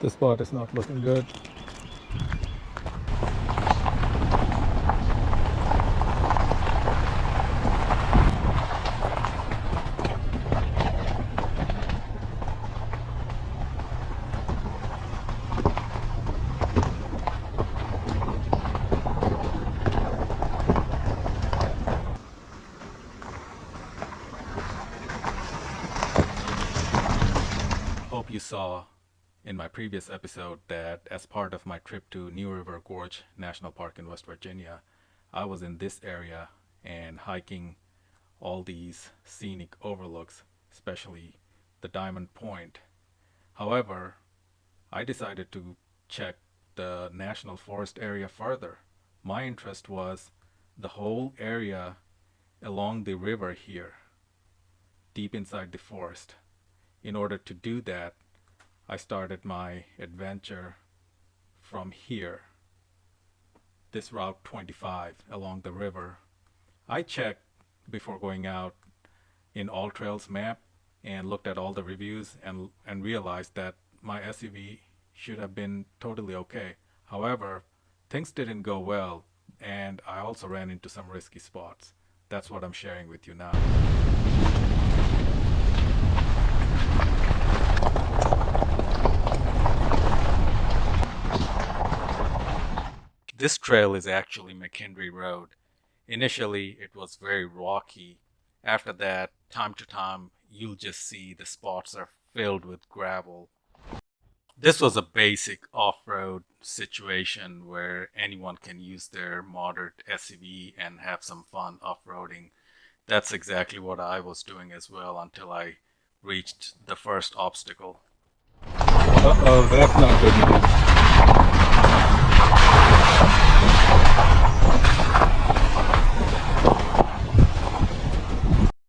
This spot is not looking good. Hope you saw in my previous episode that as part of my trip to New River Gorge National Park in West Virginia, I was in this area and hiking all these scenic overlooks, especially the Diamond Point. However, I decided to check the National Forest area further. My interest was the whole area along the river here, deep inside the forest. In order to do that, I started my adventure from here, this Route 25 along the river. I checked before going out in All Trails map and looked at all the reviews and realized that my SUV should have been totally okay. However, things didn't go well and I also ran into some risky spots. That's what I'm sharing with you now. This trail is actually McKenzie Road. Initially, it was very rocky. After that, time to time, you'll just see the spots are filled with gravel. This was a basic off-road situation where anyone can use their moderate SUV and have some fun off-roading. That's exactly what I was doing as well until I reached the first obstacle. Uh-oh, that's not good news.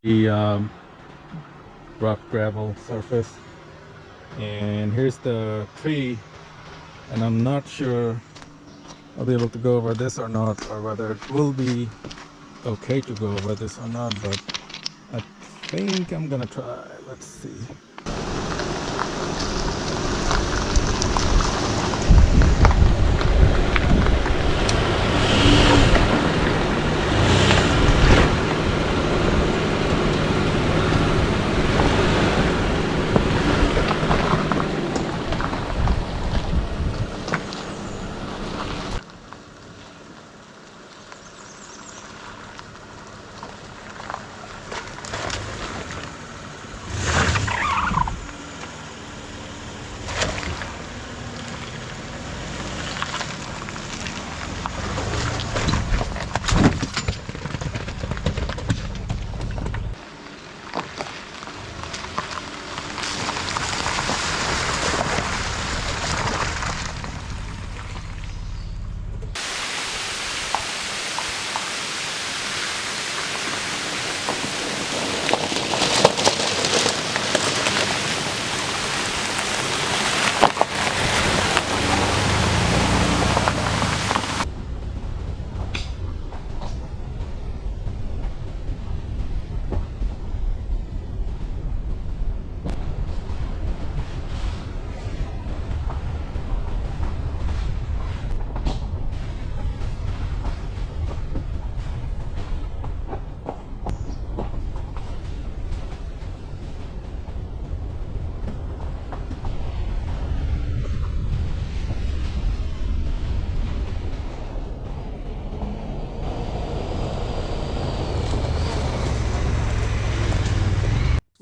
The rough gravel surface, and here's the tree, and I'm not sure I'll be able to go over this or not, or whether it will be okay to go over this or not, but I think I'm gonna try. Let's see.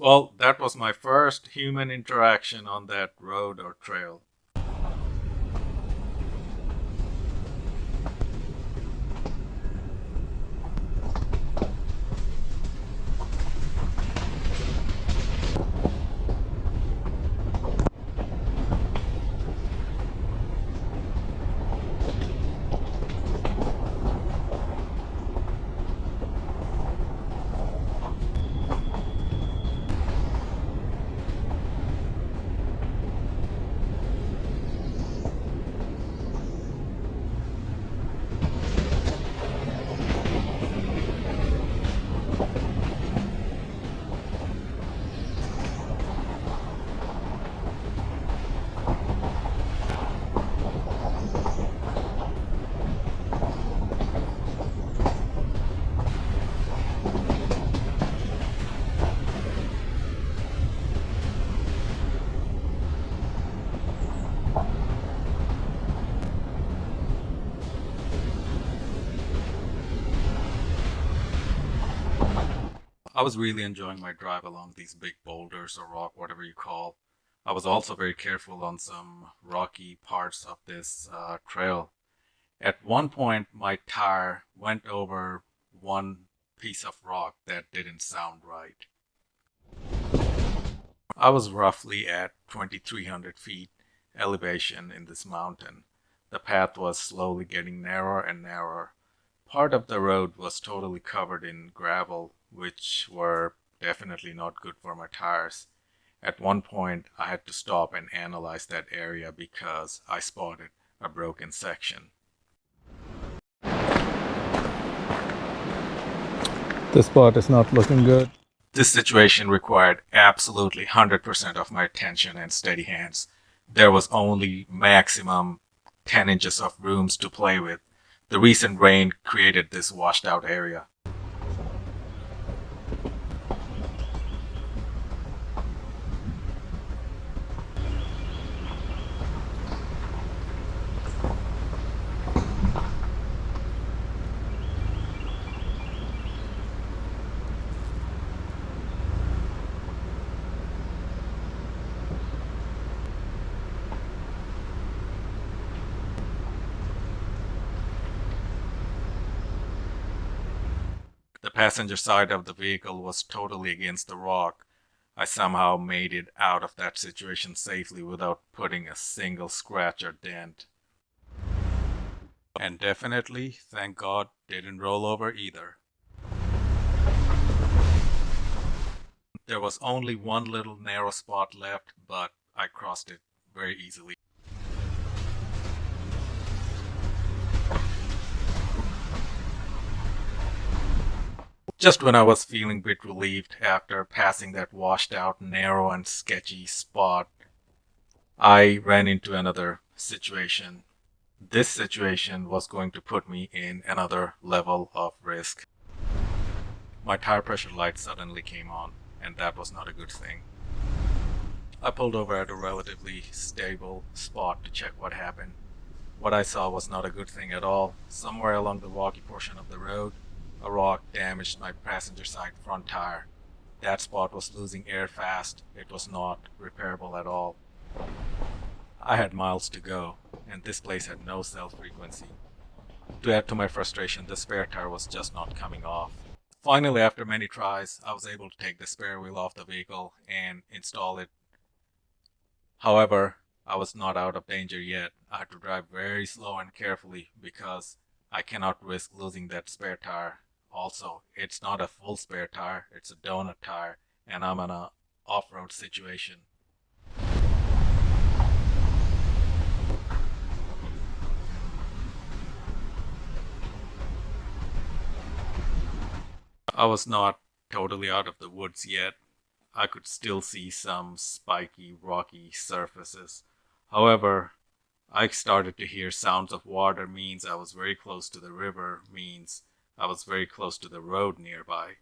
Well, that was my first human interaction on that road or trail. I was really enjoying my drive along these big boulders or rock, whatever you call. I was also very careful on some rocky parts of this trail. At one point, my tire went over one piece of rock that didn't sound right. I was roughly at 2,300 feet elevation in this mountain. The path was slowly getting narrower and narrower. Part of the road was totally covered in gravel, which were definitely not good for my tires. At one point, I had to stop and analyze that area because I spotted a broken section. This spot is not looking good. This situation required absolutely 100% of my attention and steady hands. There was only maximum 10 inches of rooms to play with. The recent rain created this washed out area. The passenger side of the vehicle was totally against the rock. I somehow made it out of that situation safely without putting a single scratch or dent. And definitely, thank God, didn't roll over either. There was only one little narrow spot left, but I crossed it very easily. Just when I was feeling a bit relieved after passing that washed out, narrow, and sketchy spot, I ran into another situation. This situation was going to put me in another level of risk. My tire pressure light suddenly came on, and that was not a good thing. I pulled over at a relatively stable spot to check what happened. What I saw was not a good thing at all. Somewhere along the rocky portion of the road, a rock damaged my passenger side front tire. That spot was losing air fast. It was not repairable at all. I had miles to go, and this place had no cell frequency. To add to my frustration, the spare tire was just not coming off. Finally, after many tries, I was able to take the spare wheel off the vehicle and install it. However, I was not out of danger yet. I had to drive very slow and carefully because I cannot risk losing that spare tire. Also, it's not a full spare tire, it's a donut tire, and I'm in an off-road situation. I was not totally out of the woods yet. I could still see some spiky, rocky surfaces. However, I started to hear sounds of water, means I was very close to the river, means I was very close to the road nearby.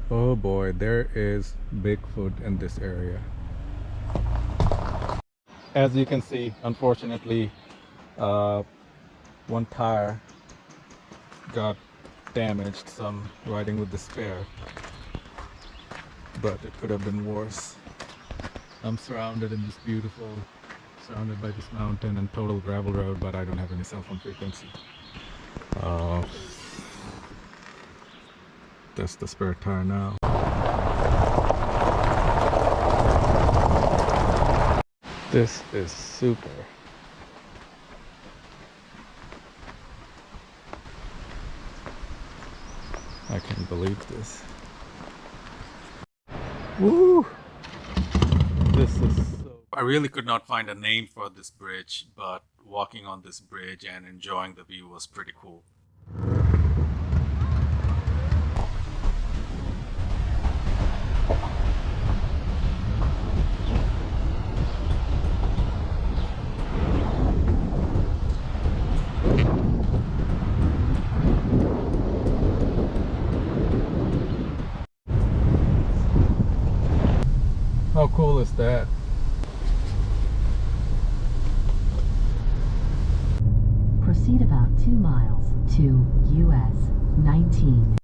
Oh boy, there is Bigfoot in this area. As you can see, unfortunately, one tire got damaged, so I'm riding with the spare. But it could have been worse. I'm surrounded by this mountain and total gravel road, but I don't have any cell phone frequency. That's the spare tire now. This is super. I can't believe this. Woo! This is so. I really could not find a name for this bridge, but walking on this bridge and enjoying the view was pretty cool. How cool is that? Proceed about 2 miles to US 19.